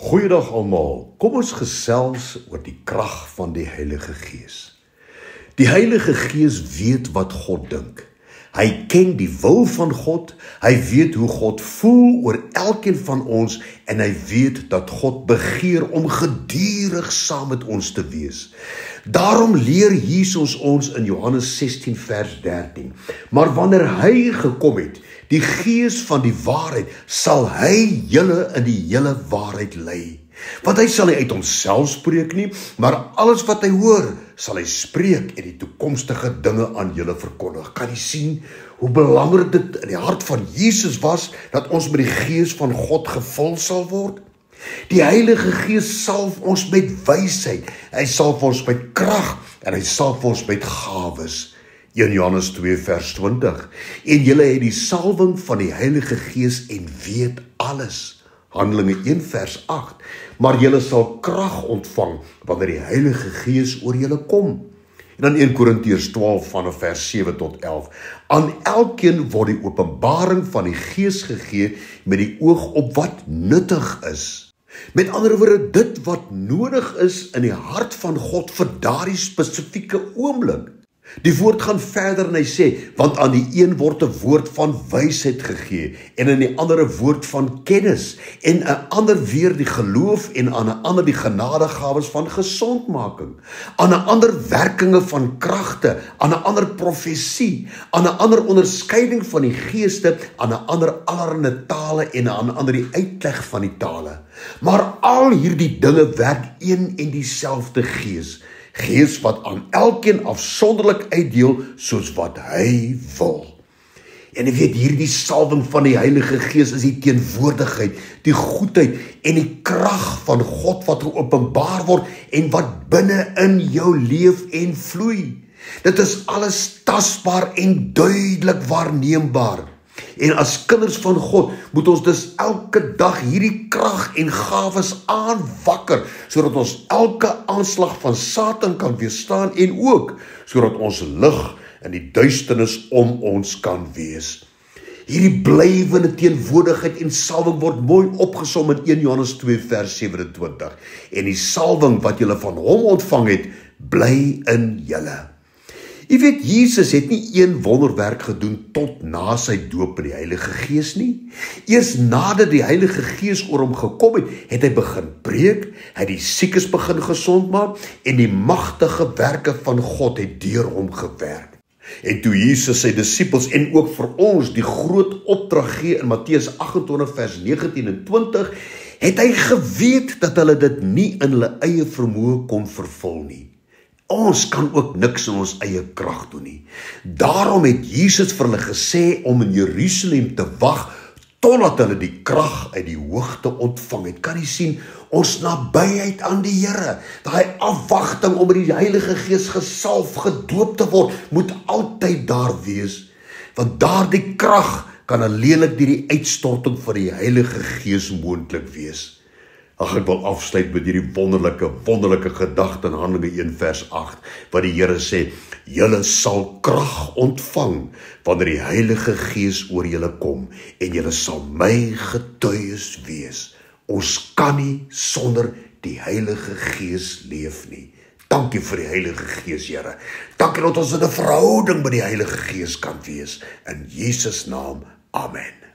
Goeiedag almal, kom ons gesels oor die krag van die Heilige Gees. Die Heilige Gees weet wat God dink. Hy ken die wil van God, hy weet hoe God voel oor elkeen van ons en hy weet dat God begeer om gedurig saam met ons te wees. Daarom leer Jesus ons in Johannes 16 vers 13. Maar wanneer hy gekom het, die Gees van die waarheid, sal hy julle in die hele waarheid lei. Want hy sal nie uit homself spreek nie, maar alles wat hy hoor, sal hy spreek en die toekomstige dinge aan julle verkondig. Kan jy sien hoe belangrik dit in die hart van Jesus was, dat ons met die Gees van God gevul sal word? Die Heilige Gees salf ons met wysheid, hy salf ons met krag en hy salf ons met gawes. 1 Johannes 2 vers 20. En julle het die salwing van die Heilige Gees en weet alles. Handelinge 1 vers 8. Maar julle sal krag ontvang wanneer die Heilige Gees oor julle kom. En dan 1 Korintiërs 12 vanaf vers 7 tot 11. Aan elkeen word die openbaring van die Gees gegee met die oog op wat nuttig is. Met ander woorde, dit wat nodig is in die hart van God vir daardie spesifieke oomblik. Die woord gaan verder en hy sê, want aan die een word 'n woord van wysheid gegee, en aan die ander 'n woord van kennis, en 'n ander weer die geloof, en aan 'n ander die genadegawes van gesondmaking, aan 'n ander werkinge van kragte, aan 'n ander profesie, aan 'n ander onderskeiding van die geeste, aan 'n ander allerlei tale en aan 'n ander die uitleg van die tale. Maar al hierdie dinge werk een en dieselfde Gees. Gees wat aan elkeen afsonderlik uitdeel soos wat hy wil. En jy weet, hierdie salwing van die Heilige Gees is die teenwoordigheid, die goedheid en die krag van God wat geopenbaar word en wat binne in jou leef en vloei. Dit is alles tasbaar en duidelik waarneembaar. En as kinders van God moet ons dus elke dag hierdie krag en gawes aanwakker, sodat ons elke aanslag van Satan kan weerstaan en ook sodat ons lig in die duisternis om ons kan wees. Hierdie blywende teenwoordigheid en salwing word mooi opgesom in 1 Johannes 2 vers 27. En die salwing wat julle van hom ontvang het, bly in julle. Jy weet, Jesus het nie een wonderwerk gedoen tot na sy doop met die Heilige Gees nie. Eers nadat die Heilige Gees oor hom gekom het, het hy begin preek, hy het die siekes begin gesond maak en die magtige werke van God het deur hom gewerk. En toe Jesus sy disippels en ook vir ons die groot opdrag gee in Matteus 28 vers 19 en 20, het hy geweet dat hulle dit nie in hulle eie vermoë kon vervul nie. Ons kan ook niks in ons eie krag doen nie. Daarom het Jesus vir hulle gesê om in Jerusalem te wag totdat hulle die krag uit die hoogte ontvang het. Kan jy sien, ons nabyheid aan die Here, daai afwagting om met die Heilige Gees gesalf, gedoop te word, moet altyd daar wees. Want daardie krag kan alleenlik deur die uitstorting van die Heilige Gees moontlik wees. Ek wil afsluit met hierdie wonderlike gedagte in Handelinge 1 vers 8, wat die Here sê, julle sal krag ontvang, wanneer die Heilige Gees oor julle kom, en julle sal my getuies wees. Ons kan nie sonder die Heilige Gees leef nie. Dankie vir die Heilige Gees, Here. Dankie dat ons in 'n verhouding met die Heilige Gees kan wees. In Jesus naam, amen.